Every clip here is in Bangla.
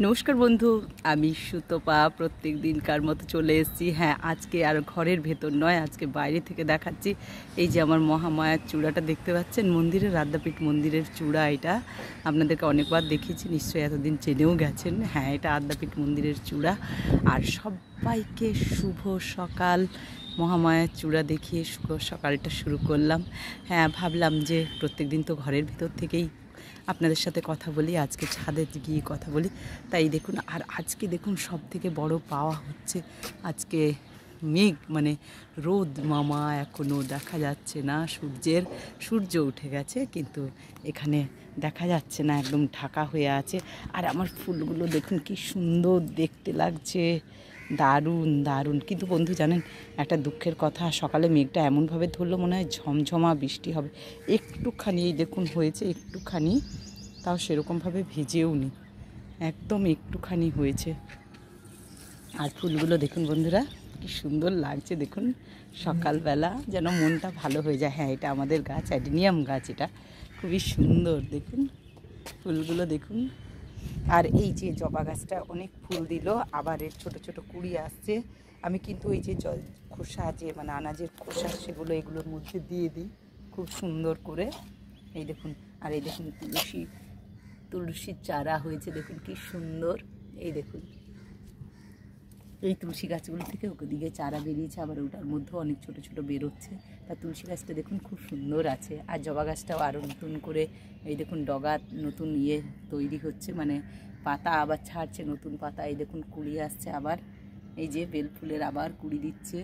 নমস্কার বন্ধু, আমি সুতপা প্রত্যেক দিনকার মতো চলে এসেছি। হ্যাঁ, আজকে আর ঘরের ভেতর নয়, আজকে বাইরে থেকে দেখাচ্ছি। এই যে আমার মহামায়ার চূড়াটা দেখতে পাচ্ছেন, মন্দিরের আদ্যাপীঠ মন্দিরের চূড়া। এটা আপনাদেরকে অনেকবার দেখিয়েছি, নিশ্চয়ই এতদিন চেনেও গেছেন। হ্যাঁ, এটা আদ্যাপীঠ মন্দিরের চূড়া। আর সবাইকে শুভ সকাল। মহামায়ার চূড়া দেখিয়ে শুভ সকালটা শুরু করলাম। হ্যাঁ, ভাবলাম যে প্রত্যেক দিন তো ঘরের ভিতর থেকেই আপনাদের সাথে কথা বলি, আজকে ছাদে গিয়ে কথা বলি। তাই দেখুন, আর আজকে দেখুন সব থেকে বড় পাওয়া হচ্ছে আজকে মেঘ, মানে রোদ মামা এখনও দেখা যাচ্ছে না। সূর্য উঠে গেছে, কিন্তু এখানে দেখা যাচ্ছে না, একদম ঢাকা হয়ে আছে। আর আমার ফুলগুলো দেখুন কি সুন্দর দেখতে লাগছে, দারুণ দারুণ। কিন্তু বন্ধু জানেন, একটা দুঃখের কথা, সকালে মেঘটা এমনভাবে ধরলো মনে হয় ঝমঝমা বৃষ্টি হবে। একটুখানি এই দেখুন হয়েছে, একটুখানি, তাও সেরকমভাবে ভিজেও নি, একদম একটুখানি হয়েছে। আর ফুলগুলো দেখুন বন্ধুরা কি সুন্দর লাগছে, দেখুন সকালবেলা যেন মনটা ভালো হয়ে যায়। হ্যাঁ, এটা আমাদের গাছ, অ্যাডিনিয়াম গাছ, এটা খুবই সুন্দর। দেখুন ফুলগুলো দেখুন। আর এই যে জবা গাছটা অনেক ফুল দিল, আবার এর ছোট ছোট কুড়ি আসছে। আমি কিন্তু ওই যে খোসা, যে মানে আনাজের খোসা, সেগুলো এগুলোর মধ্যে দিয়ে দিই খুব সুন্দর করে। এই দেখুন, আর এই দেখুন তুলসীর চারা হয়েছে, দেখুন কি সুন্দর। এই দেখুন, এই তুলসী গাছগুলো থেকে ওদিকে চারা বেরিয়েছে, আবার ওটার মধ্যেও অনেক ছোট ছোট বেরোচ্ছে। তা তুলসী গাছটা দেখুন খুব সুন্দর আছে। আর জবা গাছটাও আরও নতুন করে এই দেখুন ডগা নতুন তৈরি হচ্ছে, মানে পাতা আবার ছাড়ছে, নতুন পাতা। এই দেখুন কুড়ি আসছে আবার, এই যে বেল ফুলের আবার কুড়ি দিচ্ছে।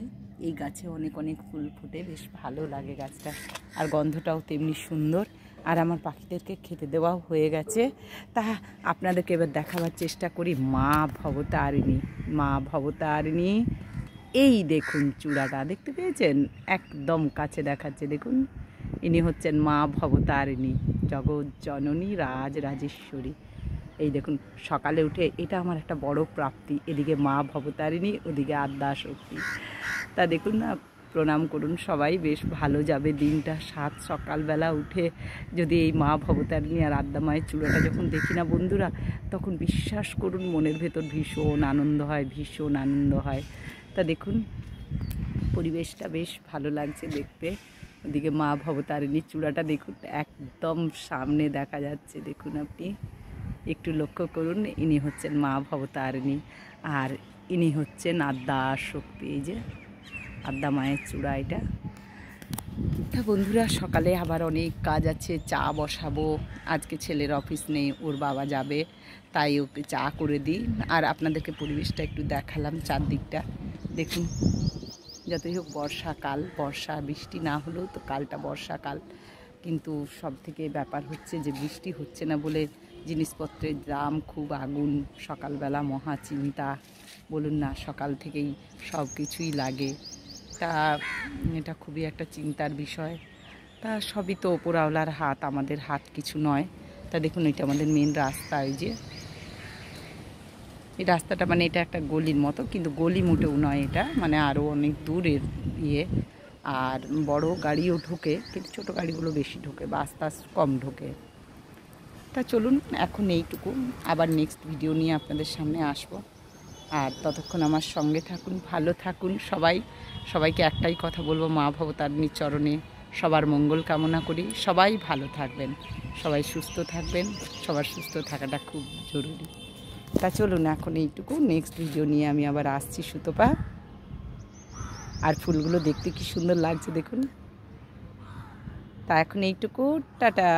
এই গাছে অনেক অনেক ফুল ফোটে, বেশ ভালো লাগে গাছটা, আর গন্ধটাও তেমনি সুন্দর। আর আমার পাখিদেরকে খেতে দেওয়াও হয়ে গেছে। তা আপনাদেরকে এবার দেখাবার চেষ্টা করি মা ভবতারিণী। মা ভবতারিণী, এই দেখুন চূড়াটা দেখতে পেয়েছেন, একদম কাছে দেখাচ্ছে। দেখুন, ইনি হচ্ছেন মা ভবতারিণী, জগৎ জননী রাজরাজেশ্বরী। এই দেখুন, সকালে উঠে এটা আমার একটা বড় প্রাপ্তি, এদিকে মা ভবতারিণী, ওদিকে আদ্যা শক্তি। তা দেখুন না, প্রণাম করুন সবাই, বেশ ভালো যাবে দিনটা। সকালবেলা উঠে যদি এই মা ভবতারিণী আর আদ্যা মায়ের চূড়াটা যখন দেখি না বন্ধুরা, তখন বিশ্বাস করুন মনের ভেতর ভীষণ আনন্দ হয়, ভীষণ আনন্দ হয়। তা দেখুন পরিবেশটা বেশ ভালো লাগছে দেখতে। ওদিকে মা ভবতারিণীর চূড়াটা দেখুন, একদম সামনে দেখা যাচ্ছে। দেখুন আপনি একটু লক্ষ্য করুন, ইনি হচ্ছেন মা ভবতারিণী, আর ইনি হচ্ছেন আদ্যা শক্তি। এই যে আদ্যা মায়ের চূড়া এটা। তা বন্ধুরা, সকালে আবার অনেক কাজ আছে, চা বসাবো। আজকে ছেলের অফিস নেই, ওর বাবা যাবে, তাই ওকে চা করে দিই। আর আপনাদেরকে পরিবেশটা একটু দেখালাম, চারদিকটা দেখুন। যতই হোক বর্ষাকাল, বর্ষা বৃষ্টি না হলেও তো কালটা বর্ষাকাল, কিন্তু সব থেকে ব্যাপার হচ্ছে যে বৃষ্টি হচ্ছে না বলে জিনিসপত্রের দাম খুব আগুন। সকালবেলা মহা চিন্তা, বলুন না, সকাল থেকেই সব কিছুই লাগে। তা এটা খুবই একটা চিন্তার বিষয়। তা সবই তো ওপরওয়ালার হাত, আমাদের হাত কিছু নয়। তা দেখুন, এটা আমাদের মেন রাস্তা। এই যে এই রাস্তাটা, মানে এটা একটা গলির মতো, কিন্তু গলি মোটেও নয়, এটা মানে আরও অনেক দূরের আর বড় গাড়িও ঢোকে, কিন্তু ছোট গাড়িগুলো বেশি ঢোকে, বাস টাস কম ঢোকে। তা চলুন এখন এইটুকু, আবার নেক্সট ভিডিও নিয়ে আপনাদের সামনে আসবো। আর ততক্ষণ আমার সঙ্গে থাকুন, ভালো থাকুন সবাই। সবাইকে একটাই কথা বলবো, মা ভবতারিণীর চরণে সবার মঙ্গল কামনা করি। সবাই ভালো থাকবেন, সবাই সুস্থ থাকবেন, সবার সুস্থ থাকাটা খুব জরুরি। তা চলুন এখন এইটুকু, নেক্সট ভিডিও নিয়ে আমি আবার আসছি সুতপা। আর ফুলগুলো দেখতে কি সুন্দর লাগছে দেখুন। তা এখন এইটুকু, টাটা।